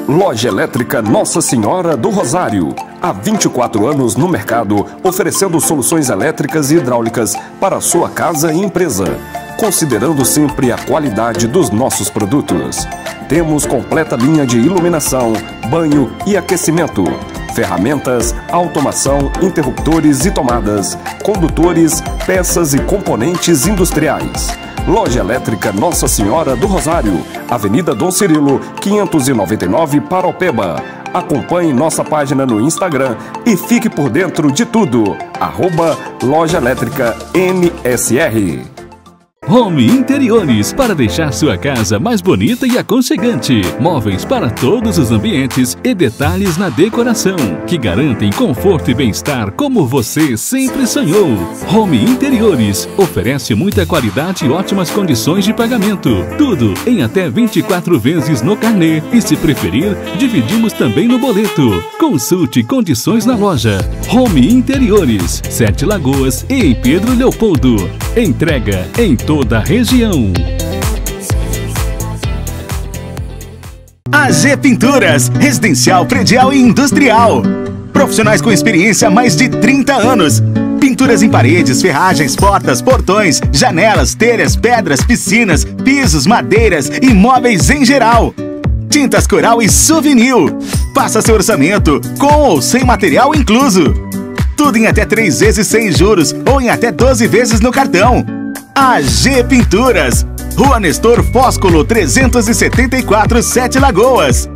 Loja Elétrica Nossa Senhora do Rosário. Há 24 anos no mercado, oferecendo soluções elétricas e hidráulicas para a sua casa e empresa, considerando sempre a qualidade dos nossos produtos. Temos completa linha de iluminação, banho e aquecimento, ferramentas, automação, interruptores e tomadas, condutores, peças e componentes industriais. Loja Elétrica Nossa Senhora do Rosário, Avenida Dom Cirilo, 599, Paraupeba. Acompanhe nossa página no Instagram e fique por dentro de tudo. @Loja Elétrica NSR. Home Interiores, para deixar sua casa mais bonita e aconchegante. Móveis para todos os ambientes e detalhes na decoração, que garantem conforto e bem-estar como você sempre sonhou. Home Interiores oferece muita qualidade e ótimas condições de pagamento. Tudo em até 24 vezes no carnê e, se preferir, dividimos também no boleto. Consulte condições na loja. Home Interiores, 7 Lagoas e em Pedro Leopoldo. Entrega em toda a região. AG Pinturas, residencial, predial e industrial. Profissionais com experiência há mais de 30 anos. Pinturas em paredes, ferragens, portas, portões, janelas, telhas, pedras, piscinas, pisos, madeiras e móveis em geral. Tintas Coral e Souvenir. Faça seu orçamento, com ou sem material incluso. Tudo em até 3 vezes sem juros ou em até 12 vezes no cartão. AG Pinturas, Rua Nestor Fósculo 374, 7 Lagoas.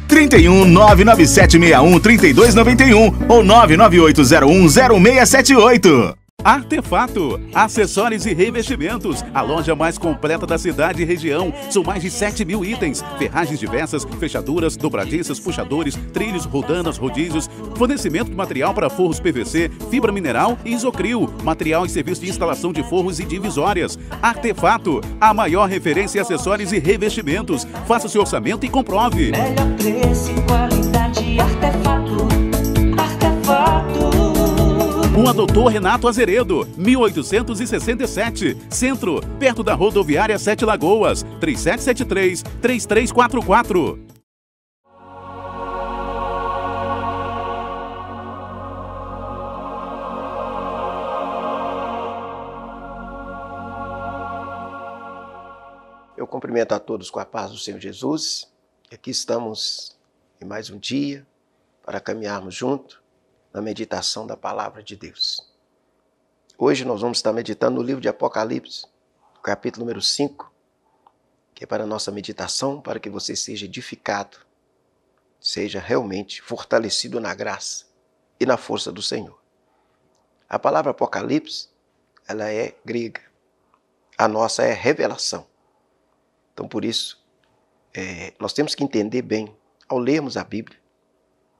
31 99761 3291 ou 99801 0678. Artefato, acessórios e revestimentos, a loja mais completa da cidade e região. São mais de 7.000 itens, ferragens diversas, fechaduras, dobradiças, puxadores, trilhos, rodanas, rodízios, fornecimento de material para forros PVC, fibra mineral e isocril, material e serviço de instalação de forros e divisórias. Artefato, a maior referência em acessórios e revestimentos. Faça seu orçamento e comprove. Melhor preço e qualidade, Artefato, Artefato. Rua Doutor Renato Azeredo, 1867, Centro, perto da rodoviária 7 Lagoas, 3773-3344. Eu cumprimento a todos com a paz do Senhor Jesus. Aqui estamos em mais um dia para caminharmos juntos na meditação da Palavra de Deus. Hoje nós vamos estar meditando no livro de Apocalipse, capítulo número 5, que é para a nossa meditação, para que você seja edificado, seja realmente fortalecido na graça e na força do Senhor. A palavra Apocalipse, ela é grega. A nossa é revelação. Então, por isso, nós temos que entender bem, ao lermos a Bíblia,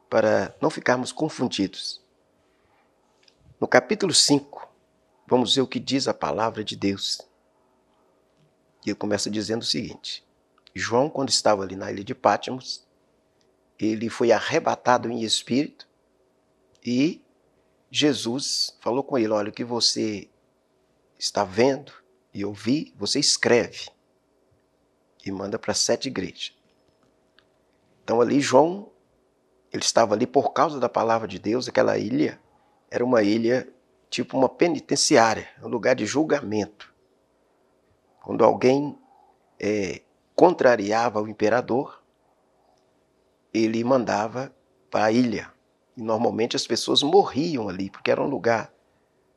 para não ficarmos confundidos. No capítulo 5, vamos ver o que diz a palavra de Deus. E ele começa dizendo o seguinte: João, quando estava ali na ilha de Patmos, ele foi arrebatado em espírito e Jesus falou com ele: olha, o que você está vendo e ouvir, você escreve e manda para 7 igrejas. Então ali João, ele estava ali por causa da palavra de Deus. Aquela ilha era uma ilha tipo uma penitenciária, um lugar de julgamento. Quando alguém contrariava o imperador, ele mandava para a ilha. E normalmente as pessoas morriam ali, porque era um lugar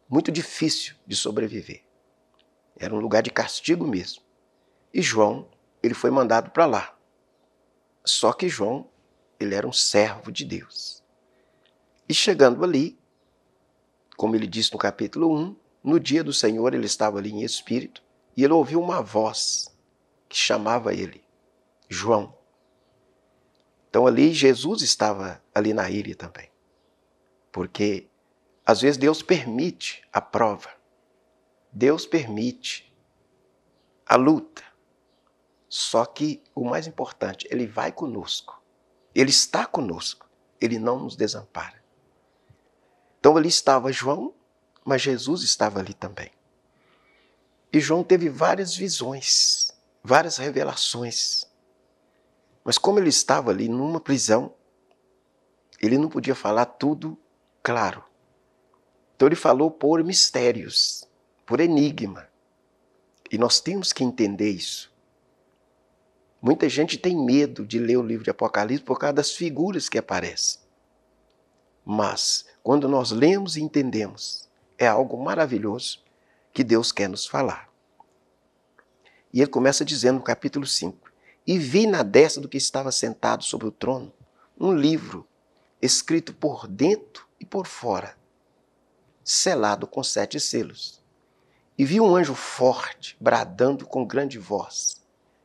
muito difícil de sobreviver. Era um lugar de castigo mesmo. E João, ele foi mandado para lá. Só que João, ele era um servo de Deus. E chegando ali, como ele disse no capítulo 1, no dia do Senhor ele estava ali em espírito e ele ouviu uma voz que chamava ele, João. Então ali Jesus estava ali na ilha também. Porque às vezes Deus permite a prova. Deus permite a luta. Só que o mais importante, ele vai conosco. Ele está conosco, ele não nos desampara. Então ali estava João, mas Jesus estava ali também. E João teve várias visões, várias revelações. Mas como ele estava ali numa prisão, ele não podia falar tudo claro. Então ele falou por mistérios, por enigma. E nós temos que entender isso. Muita gente tem medo de ler o livro de Apocalipse por causa das figuras que aparecem. Mas, quando nós lemos e entendemos, é algo maravilhoso que Deus quer nos falar. E ele começa dizendo no capítulo 5, e vi na destra do que estava sentado sobre o trono um livro escrito por dentro e por fora, selado com 7 selos. E vi um anjo forte, bradando com grande voz,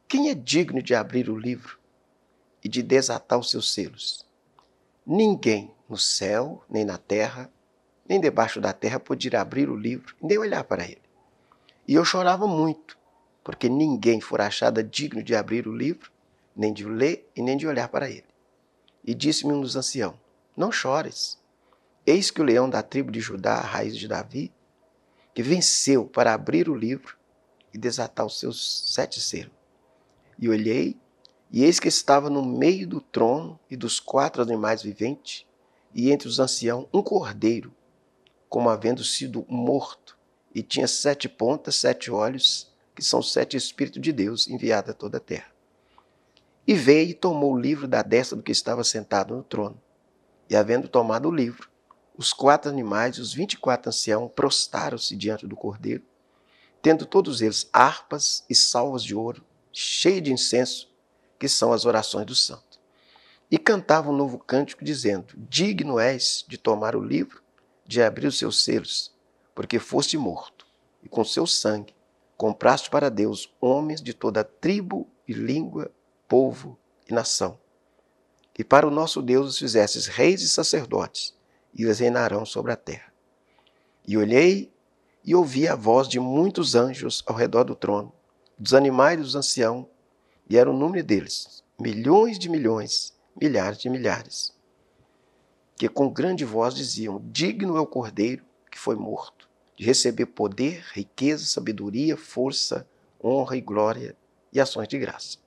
quem é digno de abrir o livro e de desatar os seus selos? Ninguém no céu, nem na terra, nem debaixo da terra podia abrir o livro, nem olhar para ele. E eu chorava muito, porque ninguém fora achado digno de abrir o livro, nem de ler e nem de olhar para ele. E disse-me um dos anciãos, não chores, eis que o leão da tribo de Judá, a raiz de Davi, que venceu para abrir o livro e desatar os seus 7 selos. E olhei, e eis que estava no meio do trono e dos 4 animais viventes, e entre os anciãos um cordeiro, como havendo sido morto, e tinha 7 pontas, 7 olhos, que são 7 Espíritos de Deus enviados a toda a terra. E veio e tomou o livro da destra do que estava sentado no trono. E havendo tomado o livro, os 4 animais e os 24 anciãos prostaram-se diante do cordeiro, tendo todos eles harpas e salvas de ouro, cheias de incenso, que são as orações do santo. E cantavam um novo cântico, dizendo, digno és de tomar o livro, de abrir os seus selos, porque foste morto, e com seu sangue compraste para Deus homens de toda tribo e língua, povo e nação. E para o nosso Deus os fizestes reis e sacerdotes, e eles reinarão sobre a terra. E olhei e ouvi a voz de muitos anjos ao redor do trono, dos animais e dos anciãos, e era o número deles, milhões de milhões, milhares de milhares, que com grande voz diziam, digno é o cordeiro que foi morto, de receber poder, riqueza, sabedoria, força, honra e glória e ações de graça.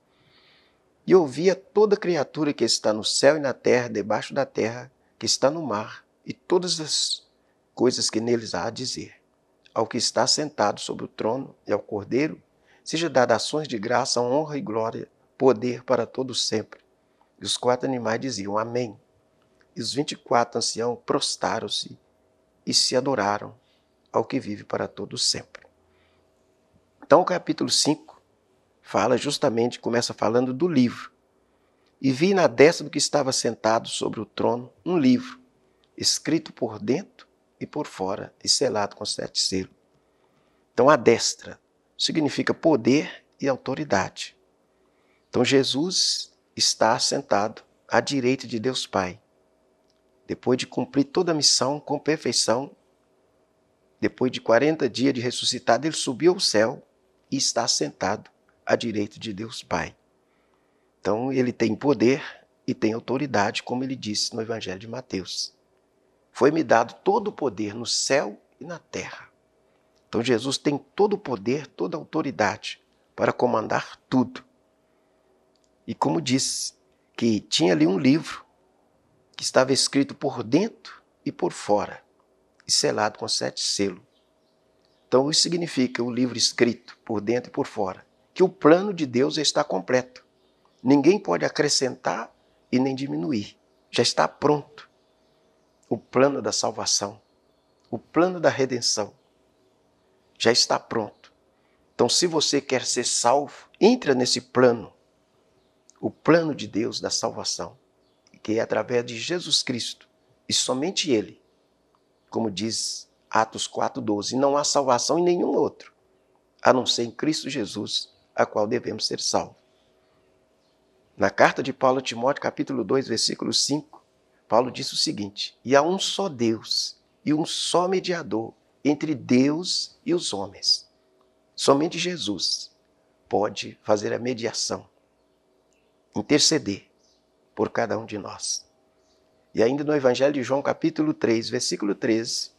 E ouvia toda criatura que está no céu e na terra, debaixo da terra, que está no mar, e todas as coisas que neles há a dizer. Ao que está sentado sobre o trono e ao cordeiro, seja dada ações de graça, honra e glória, poder para todos sempre. E os 4 animais diziam, amém. E os 24 anciãos prostaram-se e se adoraram ao que vive para todos sempre. Então o capítulo 5 fala justamente, começa falando do livro. E vi na destra do que estava sentado sobre o trono um livro, escrito por dentro e por fora, e selado com 7 selos. Então a destra significa poder e autoridade. Então Jesus está sentado à direita de Deus Pai. Depois de cumprir toda a missão com perfeição, depois de 40 dias de ressuscitado, ele subiu ao céu e está sentado à direita de Deus Pai. Então ele tem poder e tem autoridade, como ele disse no Evangelho de Mateus. Foi-me dado todo o poder no céu e na terra. Então Jesus tem todo o poder, toda a autoridade para comandar tudo. E como disse, que tinha ali um livro que estava escrito por dentro e por fora, e selado com 7 selos. Então isso significa o livro escrito por dentro e por fora, que o plano de Deus está completo. Ninguém pode acrescentar e nem diminuir. Já está pronto. O plano da salvação, o plano da redenção, já está pronto. Então, se você quer ser salvo, entra nesse plano. O plano de Deus da salvação, que é através de Jesus Cristo, e somente Ele. Como diz Atos 4,12, não há salvação em nenhum outro, a não ser em Cristo Jesus, a qual devemos ser salvos. Na carta de Paulo a Timóteo, capítulo 2, versículo 5, Paulo disse o seguinte, e há um só Deus e um só mediador entre Deus e os homens. Somente Jesus pode fazer a mediação, interceder por cada um de nós. E ainda no Evangelho de João, capítulo 3, versículo 13,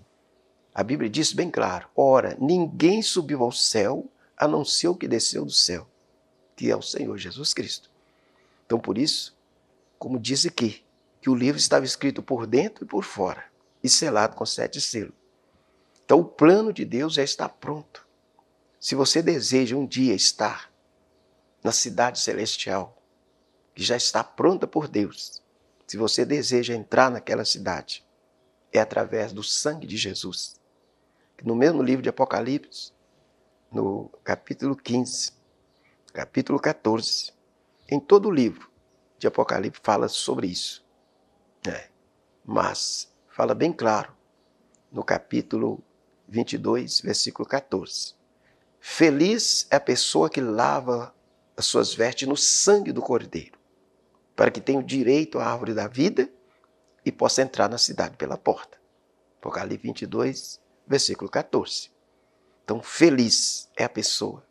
a Bíblia diz bem claro, ora, ninguém subiu ao céu, a não ser o que desceu do céu, que é o Senhor Jesus Cristo. Então, por isso, como diz aqui, que o livro estava escrito por dentro e por fora, e selado com 7 selos. Então, o plano de Deus já está pronto. Se você deseja um dia estar na cidade celestial, que já está pronta por Deus, se você deseja entrar naquela cidade, é através do sangue de Jesus. No mesmo livro de Apocalipse, no capítulo 15, capítulo 14, em todo o livro de Apocalipse fala sobre isso. Mas fala bem claro no capítulo 22, versículo 14. Feliz é a pessoa que lava as suas vestes no sangue do Cordeiro, para que tenha o direito à árvore da vida e possa entrar na cidade pela porta. Apocalipse 22, versículo 14. Então, feliz é a pessoa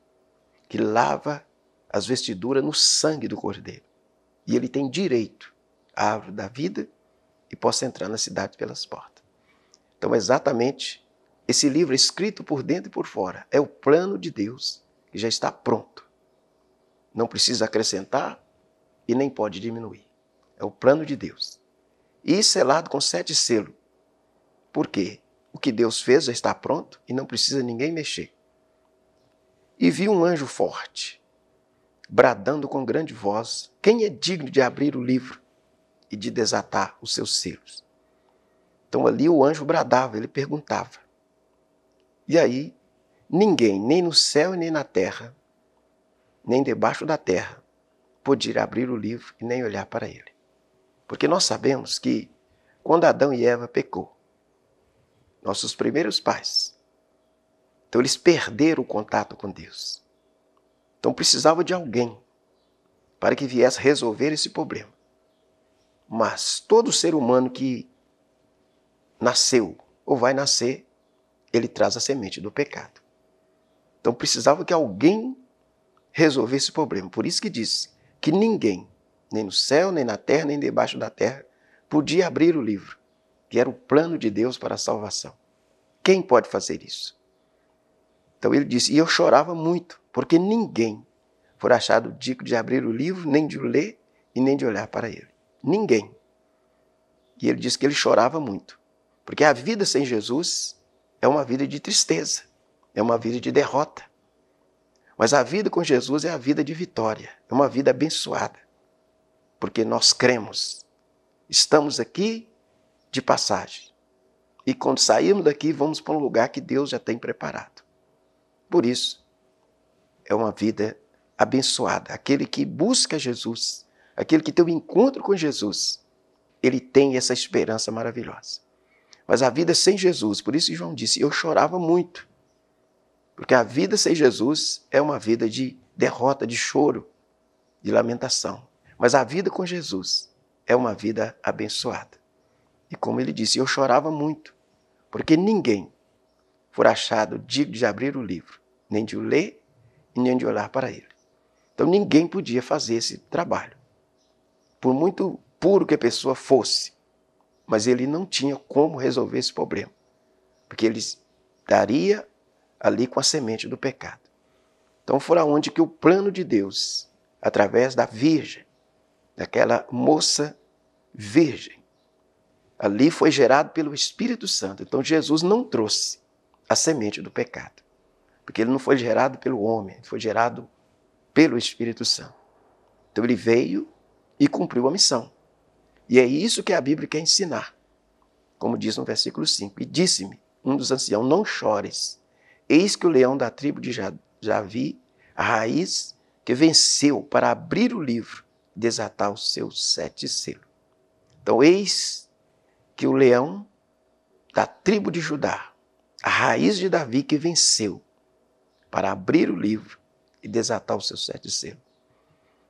que lava as vestiduras no sangue do Cordeiro. E ele tem direito à árvore da vida e possa entrar na cidade pelas portas. Então, exatamente, esse livro escrito por dentro e por fora é o plano de Deus que já está pronto. Não precisa acrescentar e nem pode diminuir. É o plano de Deus. E selado com 7 selos. Por quê? O que Deus fez já está pronto e não precisa ninguém mexer. E vi um anjo forte, bradando com grande voz: quem é digno de abrir o livro e de desatar os seus selos? Então ali o anjo bradava, ele perguntava. E aí ninguém, nem no céu e nem na terra, nem debaixo da terra, podia abrir o livro e nem olhar para ele. Porque nós sabemos que quando Adão e Eva pecou, nossos primeiros pais, então eles perderam o contato com Deus. Então precisava de alguém para que viesse resolver esse problema. Mas todo ser humano que nasceu ou vai nascer, ele traz a semente do pecado. Então precisava que alguém resolvesse esse problema. Por isso que disse que ninguém, nem no céu, nem na terra, nem debaixo da terra, podia abrir o livro, que era o plano de Deus para a salvação. Quem pode fazer isso? Então ele disse, e eu chorava muito, porque ninguém foi achado digno de abrir o livro, nem de o ler e nem de olhar para ele. Ninguém. E ele disse que ele chorava muito, porque a vida sem Jesus é uma vida de tristeza, é uma vida de derrota. Mas a vida com Jesus é a vida de vitória, é uma vida abençoada, porque nós cremos, estamos aqui de passagem. E quando sairmos daqui, vamos para um lugar que Deus já tem preparado. Por isso, é uma vida abençoada. Aquele que busca Jesus, aquele que tem um encontro com Jesus, ele tem essa esperança maravilhosa. Mas a vida sem Jesus, por isso João disse, eu chorava muito. Porque a vida sem Jesus é uma vida de derrota, de choro, de lamentação. Mas a vida com Jesus é uma vida abençoada. E como ele disse, eu chorava muito, porque ninguém for achado digno de abrir o livro, nem de o ler e nem de olhar para ele. Então ninguém podia fazer esse trabalho. Por muito puro que a pessoa fosse, mas ele não tinha como resolver esse problema, porque ele estaria ali com a semente do pecado. Então foi onde que o plano de Deus, através da virgem, daquela moça virgem, ali foi gerado pelo Espírito Santo. Então Jesus não trouxe a semente do pecado, porque ele não foi gerado pelo homem, ele foi gerado pelo Espírito Santo. Então ele veio e cumpriu a missão. E é isso que a Bíblia quer ensinar. Como diz no versículo 5, e disse-me um dos anciãos, não chores, eis que o leão da tribo de Davi, a raiz que venceu para abrir o livro, desatar os seus 7 selos. Então eis que o leão da tribo de Judá, a raiz de Davi que venceu para abrir o livro e desatar os seus 7 selos.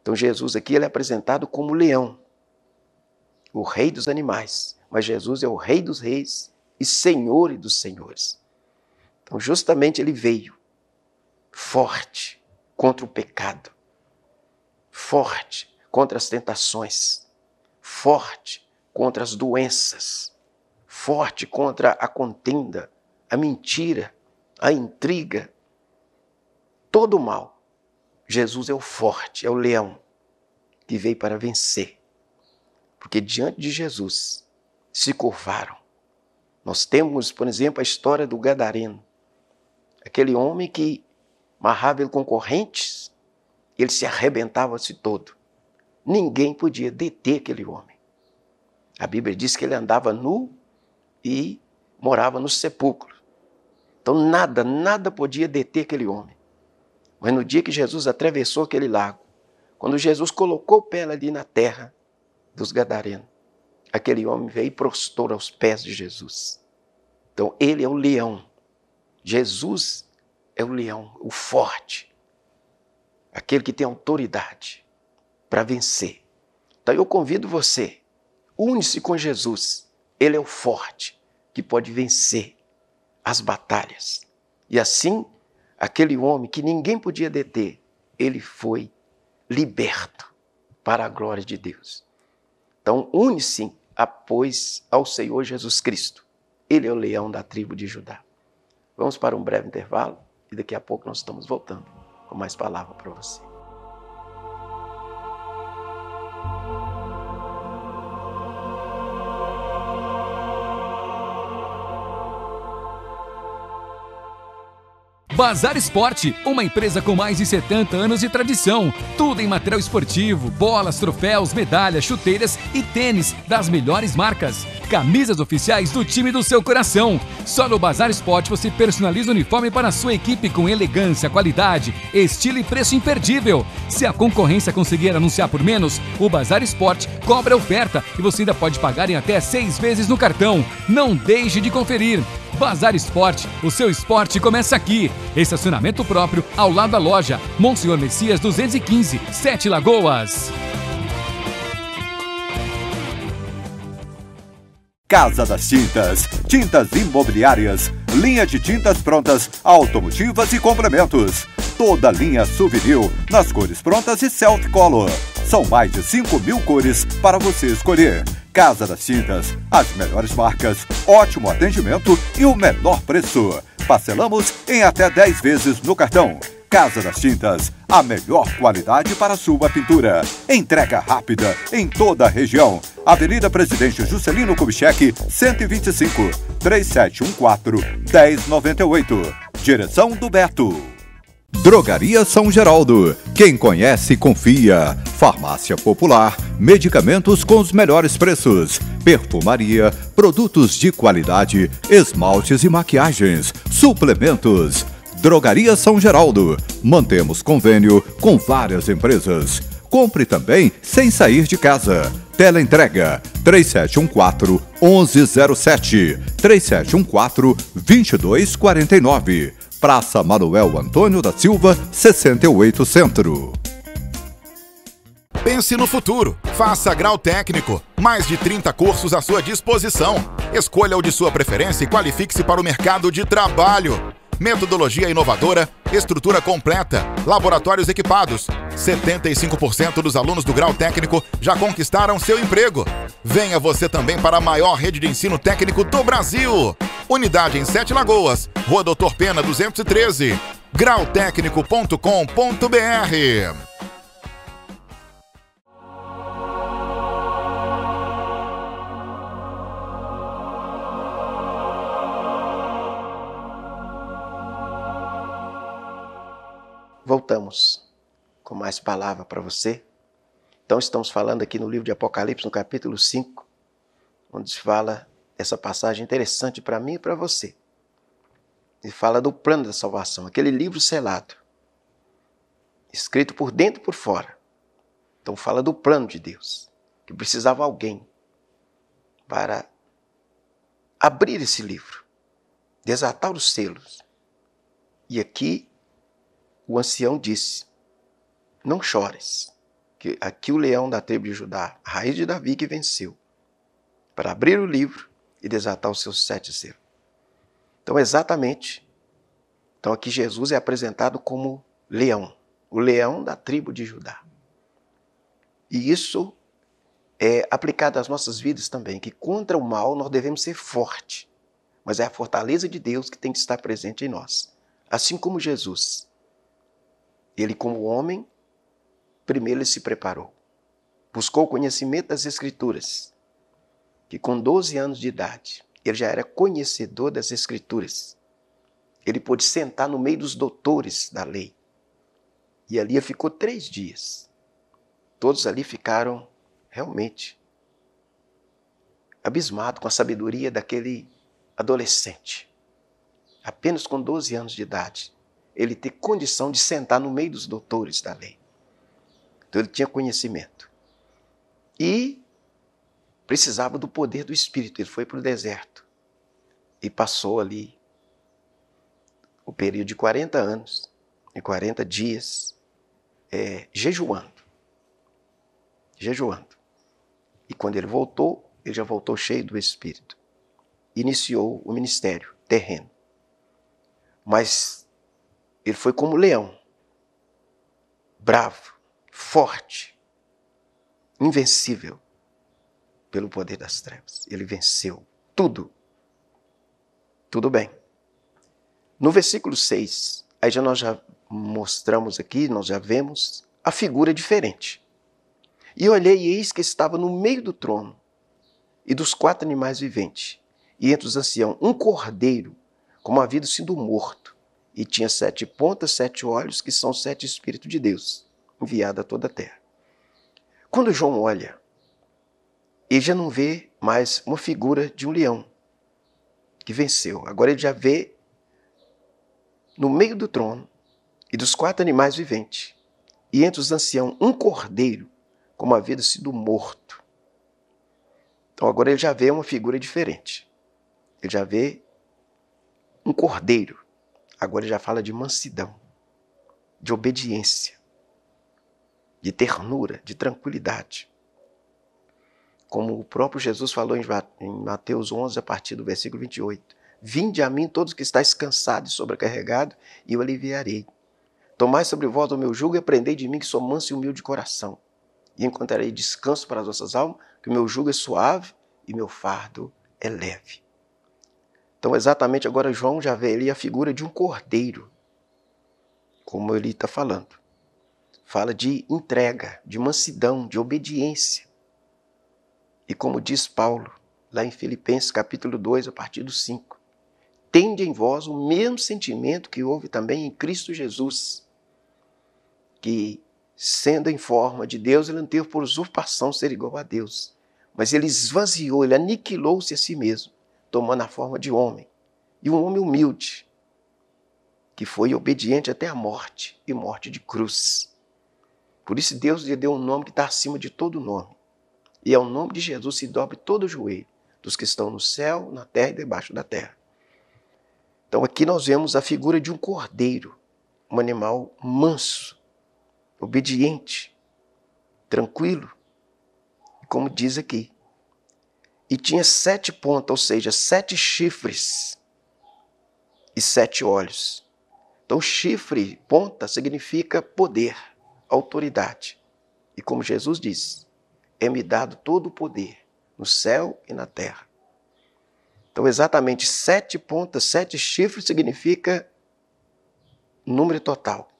Então Jesus aqui ele é apresentado como leão, o rei dos animais, mas Jesus é o rei dos reis e senhor dos senhores. Então justamente ele veio forte contra o pecado, forte contra as tentações, forte contra as doenças, forte contra a contenda, a mentira, a intriga, todo o mal. Jesus é o forte, é o leão, que veio para vencer. Porque diante de Jesus se curvaram. Nós temos, por exemplo, a história do Gadareno. Aquele homem que amarrava ele com correntes, ele se arrebentava-se todo. Ninguém podia deter aquele homem. A Bíblia diz que ele andava nu e morava no sepulcro. Então nada podia deter aquele homem. Mas no dia que Jesus atravessou aquele lago, quando Jesus colocou o pé ali na terra dos Gadarenos, aquele homem veio e prostrou aos pés de Jesus. Então ele é o leão. Jesus é o leão, o forte. Aquele que tem autoridade para vencer. Então eu convido você, une-se com Jesus. Ele é o forte que pode vencer as batalhas. E assim, aquele homem que ninguém podia deter, ele foi liberto para a glória de Deus. Então, une-se, pois, ao Senhor Jesus Cristo. Ele é o leão da tribo de Judá. Vamos para um breve intervalo e daqui a pouco nós estamos voltando com mais palavra para você. Bazar Esporte, uma empresa com mais de 70 anos de tradição. Tudo em material esportivo, bolas, troféus, medalhas, chuteiras e tênis das melhores marcas. Camisas oficiais do time do seu coração. Só no Bazar Esporte você personaliza o uniforme para a sua equipe com elegância, qualidade, estilo e preço imperdível. Se a concorrência conseguir anunciar por menos, o Bazar Esporte cobra a oferta e você ainda pode pagar em até 6 vezes no cartão. Não deixe de conferir. Bazar Esporte, o seu esporte começa aqui. Estacionamento próprio ao lado da loja. Monsenhor Messias 215, 7 Lagoas. Casa das Tintas, tintas imobiliárias, linha de tintas prontas, automotivas e complementos. Toda linha souvenir nas cores prontas e self-color. São mais de 5.000 cores para você escolher. Casa das Tintas, as melhores marcas, ótimo atendimento e o menor preço. Parcelamos em até 10 vezes no cartão. Casa das Tintas, a melhor qualidade para sua pintura. Entrega rápida em toda a região. Avenida Presidente Juscelino Kubitschek, 125, 3714-1098. Direção do Beto. Drogaria São Geraldo. Quem conhece, confia. Farmácia Popular, medicamentos com os melhores preços. Perfumaria, produtos de qualidade, esmaltes e maquiagens, suplementos. Drogaria São Geraldo. Mantemos convênio com várias empresas. Compre também sem sair de casa. Teleentrega 3714-1107, 3714-2249. Praça Manuel Antônio da Silva, 68 Centro. Pense no futuro. Faça grau técnico. Mais de 30 cursos à sua disposição. Escolha o de sua preferência e qualifique-se para o mercado de trabalho. Metodologia inovadora, estrutura completa, laboratórios equipados. 75% dos alunos do grau técnico já conquistaram seu emprego. Venha você também para a maior rede de ensino técnico do Brasil. Unidade em 7 Lagoas, Rua Doutor Pena 213. grautécnico.com.br. Voltamos com mais palavra para você. Então estamos falando aqui no livro de Apocalipse, no capítulo 5, onde se fala essa passagem interessante para mim e para você. E fala do plano da salvação, aquele livro selado, escrito por dentro e por fora. Então fala do plano de Deus, que precisava alguém para abrir esse livro, desatar os selos. E aqui o ancião disse: não chores, que aqui o leão da tribo de Judá, a raiz de Davi, que venceu, para abrir o livro e desatar os seus 7 selos. Então, exatamente, então aqui Jesus é apresentado como leão, o leão da tribo de Judá. E isso é aplicado às nossas vidas também, que contra o mal nós devemos ser fortes, mas é a fortaleza de Deus que tem que estar presente em nós. Assim como Jesus, ele como homem, primeiro ele se preparou. buscou o conhecimento das Escrituras, que com 12 anos de idade, ele já era conhecedor das Escrituras. Ele pôde sentar no meio dos doutores da lei. E ali ele ficou 3 dias. Todos ali ficaram realmente abismados com a sabedoria daquele adolescente. Apenas com 12 anos de idade, ele ter condição de sentar no meio dos doutores da lei. Então ele tinha conhecimento. E precisava do poder do Espírito. Ele foi para o deserto e passou ali o período de 40 anos e 40 dias jejuando. E quando ele voltou, ele já voltou cheio do Espírito. Iniciou o ministério terreno. Mas ele foi como leão, bravo, forte, invencível pelo poder das trevas. Ele venceu tudo. Tudo bem. No versículo 6, aí nós já mostramos aqui, nós já vemos a figura diferente. E olhei e eis que estava no meio do trono e dos 4 animais viventes, e entre os anciãos um cordeiro, como havia sido morto, e tinha 7 pontas, 7 olhos, que são 7 Espíritos de Deus, enviados a toda a terra. Quando João olha, ele já não vê mais uma figura de um leão que venceu. Agora ele já vê no meio do trono e dos 4 animais viventes, e entre os anciãos um cordeiro, como havia sido morto. Então agora ele já vê uma figura diferente. Ele já vê um cordeiro. Agora ele já fala de mansidão, de obediência, de ternura, de tranquilidade. Como o próprio Jesus falou em Mateus 11, a partir do versículo 28. Vinde a mim todos que estáis cansados e sobrecarregados, e eu aliviarei. Tomai sobre vós o meu jugo e aprendei de mim, que sou manso e humilde de coração. E encontrarei descanso para as vossas almas, que o meu jugo é suave e meu fardo é leve. Então, exatamente agora, João já vê ali a figura de um cordeiro, como ele está falando. Fala de entrega, de mansidão, de obediência. E como diz Paulo, lá em Filipenses capítulo 2, a partir do 5, tende em vós o mesmo sentimento que houve também em Cristo Jesus, que, sendo em forma de Deus, ele não teve por usurpação ser igual a Deus, mas ele esvaziou, ele aniquilou-se a si mesmo, tomando a forma de homem, e um homem humilde, que foi obediente até a morte, e morte de cruz. Por isso Deus lhe deu um nome que está acima de todo nome, e ao nome de Jesus se dobre todo o joelho, dos que estão no céu, na terra e debaixo da terra. Então aqui nós vemos a figura de um cordeiro, um animal manso, obediente, tranquilo, como diz aqui. E tinha 7 pontas, ou seja, 7 chifres e 7 olhos. Então chifre, ponta, significa poder, autoridade. E como Jesus disse, é-me dado todo o poder, no céu e na terra. Então exatamente 7 pontas, 7 chifres significa número total.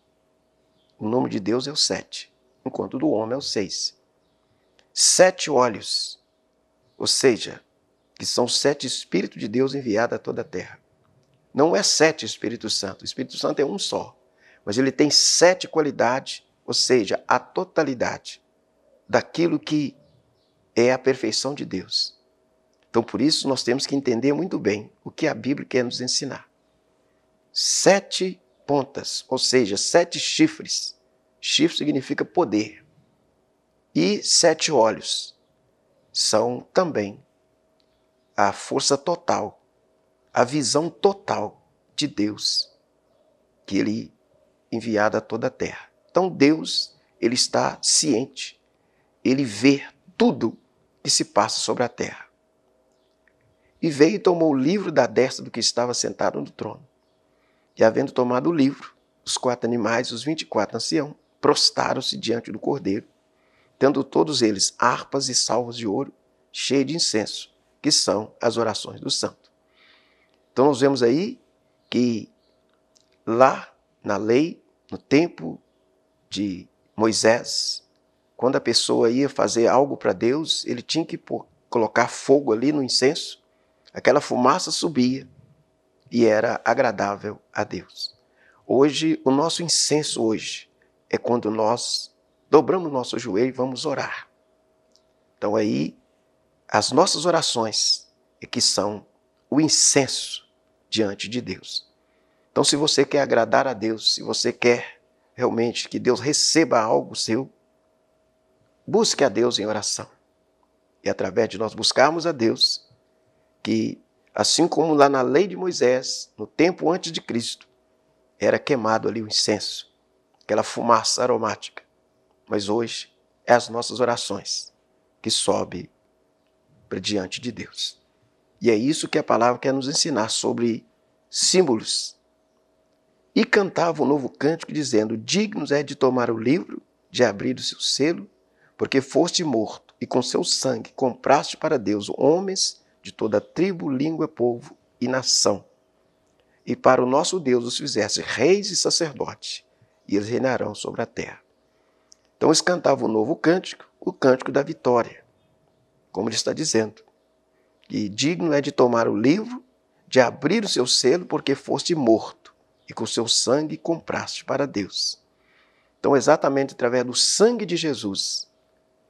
O número de Deus é o 7, enquanto o do homem é o 6. 7 olhos, ou seja, que são os 7 Espíritos de Deus enviados a toda a terra. Não é 7 Espírito Santo, o Espírito Santo é um só, mas ele tem 7 qualidades, ou seja, a totalidade daquilo que é a perfeição de Deus. Então, por isso, nós temos que entender muito bem o que a Bíblia quer nos ensinar. 7 pontas, ou seja, 7 chifres. Chifre significa poder. E 7 olhos são também a força total, a visão total de Deus, que ele enviado a toda a terra. Então Deus, ele está ciente, ele vê tudo que se passa sobre a terra. E veio e tomou o livro da destra do que estava sentado no trono. E havendo tomado o livro, os 4 animais, os 24 anciãos, prostaram-se diante do cordeiro, tendo todos eles harpas e salvas de ouro, cheias de incenso, que são as orações do santo. Então nós vemos aí que lá na lei, no tempo de Moisés, quando a pessoa ia fazer algo para Deus, ele tinha que colocar fogo ali no incenso, aquela fumaça subia e era agradável a Deus. Hoje, o nosso incenso hoje é quando nós dobramos o nosso joelho e vamos orar. Então aí, as nossas orações é que são o incenso diante de Deus. Então, se você quer agradar a Deus, se você quer realmente que Deus receba algo seu, busque a Deus em oração. E através de nós buscarmos a Deus, que assim como lá na lei de Moisés, no tempo antes de Cristo, era queimado ali o incenso, aquela fumaça aromática. Mas hoje é as nossas orações que sobem para diante de Deus. E é isso que a palavra quer nos ensinar sobre símbolos. E cantava um novo cântico dizendo: dignos é de tomar o livro, de abrir o seu selo, porque foste morto e com seu sangue compraste para Deus homens de toda tribo, língua, povo e nação. E para o nosso Deus os fizeste reis e sacerdotes, e eles reinarão sobre a terra. Então eles cantavam um novo cântico, o cântico da vitória. Como ele está dizendo, que digno é de tomar o livro, de abrir o seu selo, porque foste morto, e com seu sangue compraste para Deus. Então, exatamente através do sangue de Jesus,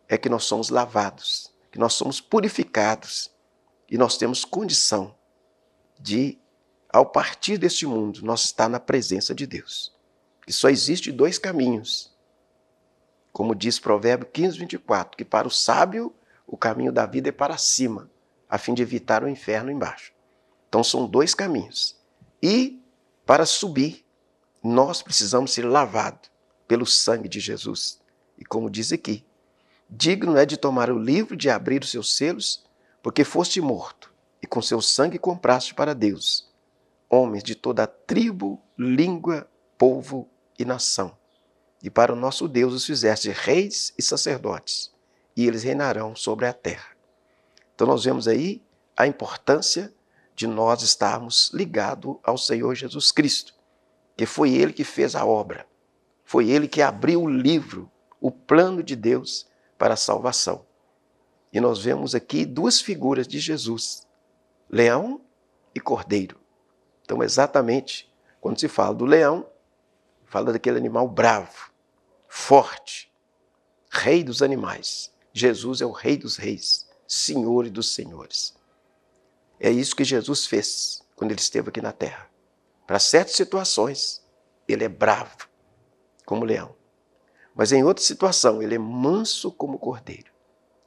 é que nós somos lavados, que nós somos purificados, e nós temos condição de, ao partir deste mundo, nós estar na presença de Deus. E só existe dois caminhos. Como diz Provérbio 15, 24, que para o sábio o caminho da vida é para cima, a fim de evitar o inferno embaixo. Então são dois caminhos. E para subir, nós precisamos ser lavados pelo sangue de Jesus. E como diz aqui, digno é de tomar o livro, de abrir os seus selos, porque foste morto, e com seu sangue compraste para Deus homens de toda a tribo, língua, povo e nação. E para o nosso Deus os fizeste reis e sacerdotes, e eles reinarão sobre a terra. Então nós vemos aí a importância de nós estarmos ligados ao Senhor Jesus Cristo, que foi Ele que fez a obra, foi Ele que abriu o livro, o plano de Deus para a salvação. E nós vemos aqui duas figuras de Jesus, leão e cordeiro. Então exatamente, quando se fala do leão, fala daquele animal bravo, forte, rei dos animais. Jesus é o rei dos reis, senhor dos senhores. É isso que Jesus fez quando ele esteve aqui na terra. Para certas situações, ele é bravo, como leão. Mas em outra situação, ele é manso como cordeiro.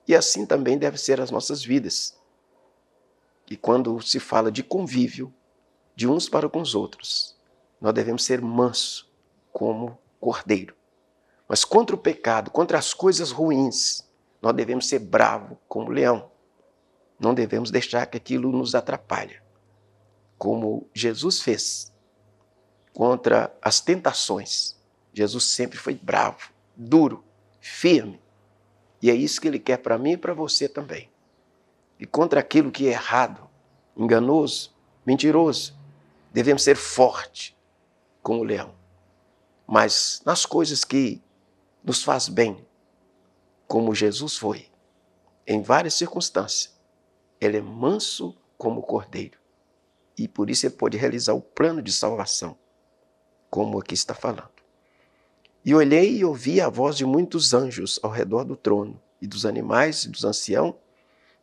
E assim também deve ser as nossas vidas. E quando se fala de convívio, de uns para com os outros, nós devemos ser manso como cordeiro. Mas contra o pecado, contra as coisas ruins, nós devemos ser bravo como leão. Não devemos deixar que aquilo nos atrapalhe. Como Jesus fez contra as tentações. Jesus sempre foi bravo, duro, firme. E é isso que Ele quer para mim e para você também. E contra aquilo que é errado, enganoso, mentiroso, devemos ser fortes como o leão. Mas nas coisas que nos faz bem, como Jesus foi, em várias circunstâncias, Ele é manso como o cordeiro. E por isso Ele pode realizar o plano de salvação, como aqui está falando. E olhei e ouvi a voz de muitos anjos ao redor do trono, e dos animais e dos anciãos,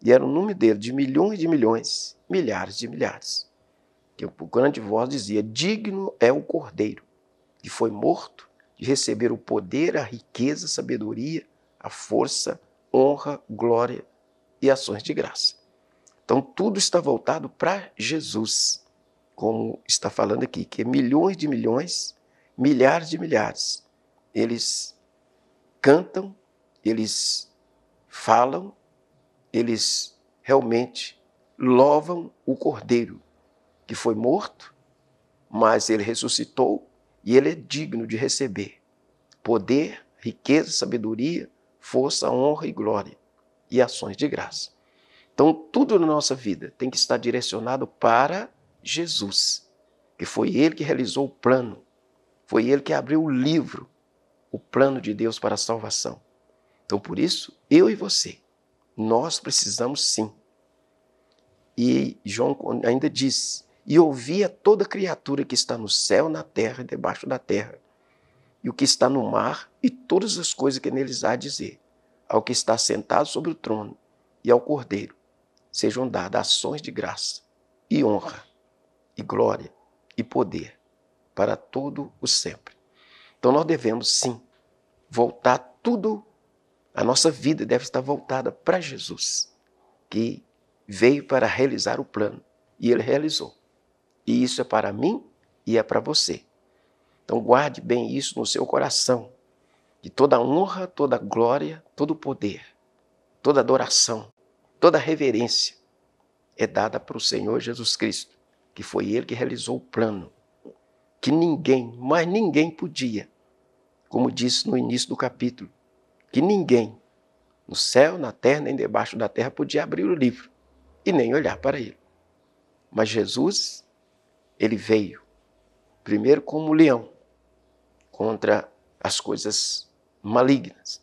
e era um número dele de milhões, milhares de milhares. Que a grande voz dizia: digno é o cordeiro, que foi morto, de receber o poder, a riqueza, a sabedoria, a força, honra, glória e ações de graça. Então tudo está voltado para Jesus, como está falando aqui, que é milhões de milhões, milhares de milhares. Eles cantam, eles falam, eles realmente louvam o Cordeiro, que foi morto, mas ele ressuscitou e ele é digno de receber poder, riqueza, sabedoria, força, honra e glória e ações de graça. Então, tudo na nossa vida tem que estar direcionado para Jesus, que foi Ele que realizou o plano, foi Ele que abriu o livro, o plano de Deus para a salvação. Então, por isso, eu e você, nós precisamos sim. E João ainda diz, e ouvia toda criatura que está no céu, na terra e debaixo da terra, e o que está no mar, e todas as coisas que neles há a dizer, ao que está sentado sobre o trono, e ao Cordeiro, sejam dadas ações de graça, e honra, e glória, e poder, para todo o sempre. Então nós devemos sim, voltar tudo, a nossa vida deve estar voltada para Jesus, que veio para realizar o plano, e Ele realizou. E isso é para mim e é para você. Então guarde bem isso no seu coração, que toda honra, toda glória, todo poder, toda adoração, toda reverência é dada para o Senhor Jesus Cristo, que foi Ele que realizou o plano, que ninguém, mas ninguém podia, como disse no início do capítulo, que ninguém no céu, na terra, nem debaixo da terra podia abrir o livro e nem olhar para ele. Mas Jesus, ele veio primeiro como leão contra as coisas malignas,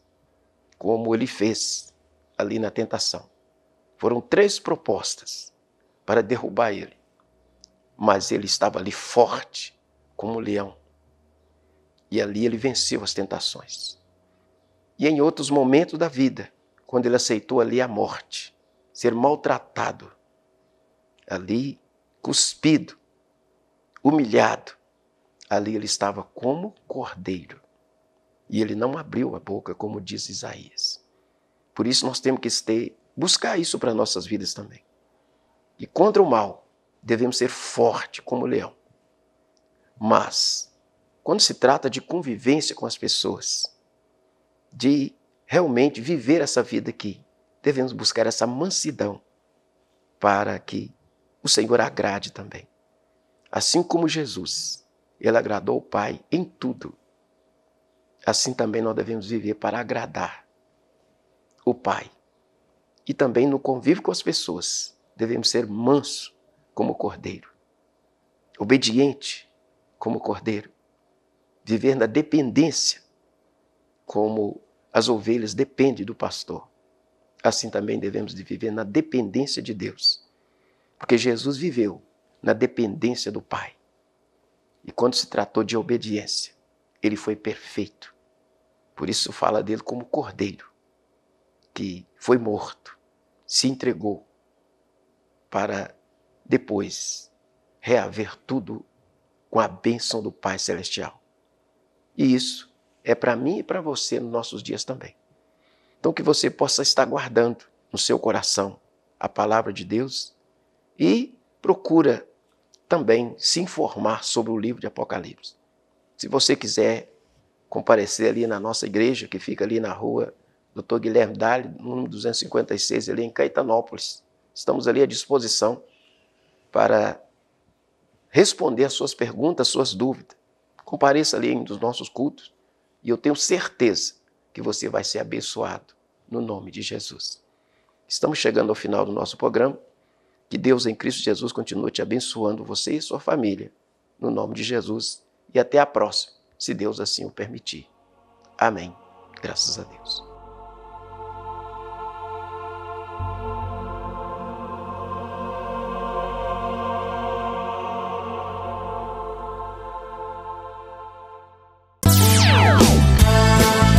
como ele fez ali na tentação. Foram 3 propostas para derrubar ele, mas ele estava ali forte como leão. E ali ele venceu as tentações. E em outros momentos da vida, quando ele aceitou ali a morte, ser maltratado, ali cuspido, humilhado, ali ele estava como cordeiro. E ele não abriu a boca, como diz Isaías. Por isso nós temos que buscar isso para nossas vidas também. E contra o mal, devemos ser fortes como leão. Mas, quando se trata de convivência com as pessoas, de realmente viver essa vida aqui, devemos buscar essa mansidão para que o Senhor agrade também. Assim como Jesus, ele agradou o Pai em tudo, assim também nós devemos viver para agradar o Pai. E também no convívio com as pessoas, devemos ser manso como cordeiro, obediente como cordeiro, viver na dependência como as ovelhas dependem do pastor. Assim também devemos de viver na dependência de Deus, porque Jesus viveu na dependência do Pai. E quando se tratou de obediência, ele foi perfeito. Por isso fala dele como cordeiro, que foi morto, se entregou para depois reaver tudo com a bênção do Pai Celestial. E isso é para mim e para você nos nossos dias também. Então que você possa estar guardando no seu coração a palavra de Deus e procura também se informar sobre o livro de Apocalipse. Se você quiser comparecer ali na nossa igreja, que fica ali na rua Dr. Guilherme Dali, número 256, ali em Caetanópolis. Estamos ali à disposição para responder as suas perguntas, as suas dúvidas. Compareça ali em um dos nossos cultos e eu tenho certeza que você vai ser abençoado no nome de Jesus. Estamos chegando ao final do nosso programa. Que Deus em Cristo Jesus continue te abençoando, você e sua família, no nome de Jesus. E até a próxima, se Deus assim o permitir. Amém. Graças a Deus.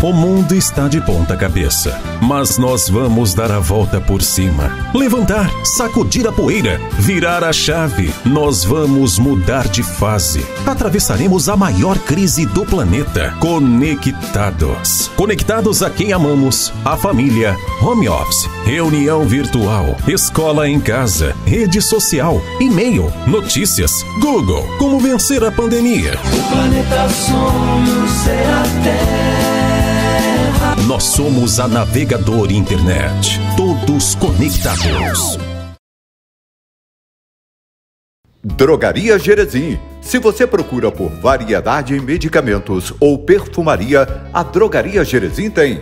O mundo está de ponta cabeça, mas nós vamos dar a volta por cima. Levantar, sacudir a poeira, virar a chave. Nós vamos mudar de fase. Atravessaremos a maior crise do planeta. Conectados. Conectados a quem amamos, a família, home office, reunião virtual, escola em casa, rede social, e-mail, notícias, Google. Como vencer a pandemia? O planeta somos é a Terra. Nós somos a Navegador Internet. Todos conectados. Drogaria Jerezim. Se você procura por variedade em medicamentos ou perfumaria, a Drogaria Jerezim tem.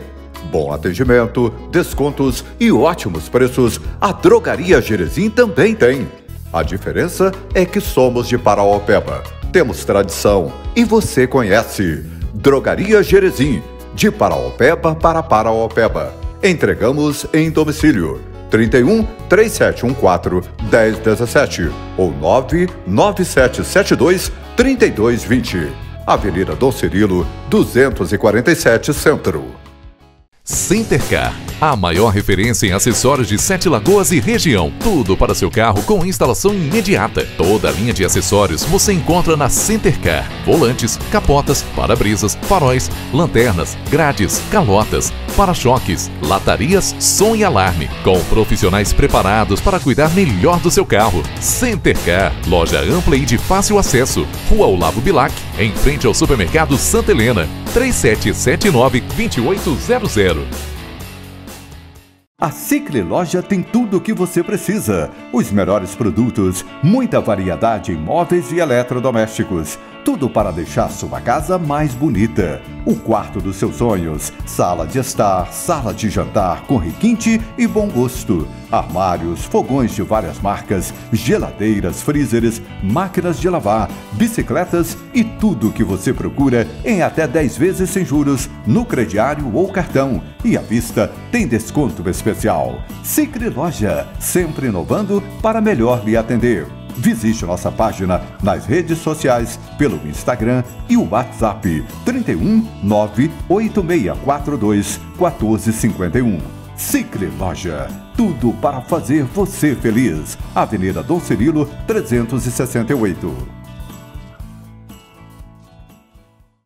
Bom atendimento, descontos e ótimos preços, a Drogaria Jerezim também tem. A diferença é que somos de Paraopeba. Temos tradição e você conhece. Drogaria Jerezim. de Paraopeba para Paraopeba. Entregamos em domicílio 31 3714 1017 ou 99772 3220. Avenida Dom Cirilo, 247 Centro. Centercar, a maior referência em acessórios de Sete Lagoas e região. Tudo para seu carro com instalação imediata. Toda a linha de acessórios você encontra na Centercar. Volantes, capotas, para-brisas, faróis, lanternas, grades, calotas, para-choques, latarias, som e alarme. Com profissionais preparados para cuidar melhor do seu carro. Centercar, loja ampla e de fácil acesso. Rua Olavo Bilac, em frente ao supermercado Santa Helena. 3779-2800. A Cicre Loja tem tudo o que você precisa. Os melhores produtos, muita variedade em móveis e eletrodomésticos. Tudo para deixar sua casa mais bonita. O quarto dos seus sonhos, sala de estar, sala de jantar com requinte e bom gosto. Armários, fogões de várias marcas, geladeiras, freezers, máquinas de lavar, bicicletas e tudo o que você procura em até 10 vezes sem juros no crediário ou cartão. E à vista tem desconto especial. Cicre Loja, sempre inovando para melhor lhe atender. Visite nossa página nas redes sociais pelo Instagram e o WhatsApp 31 98642 1451. Cicre Loja, tudo para fazer você feliz. Avenida Dom Cirilo 368.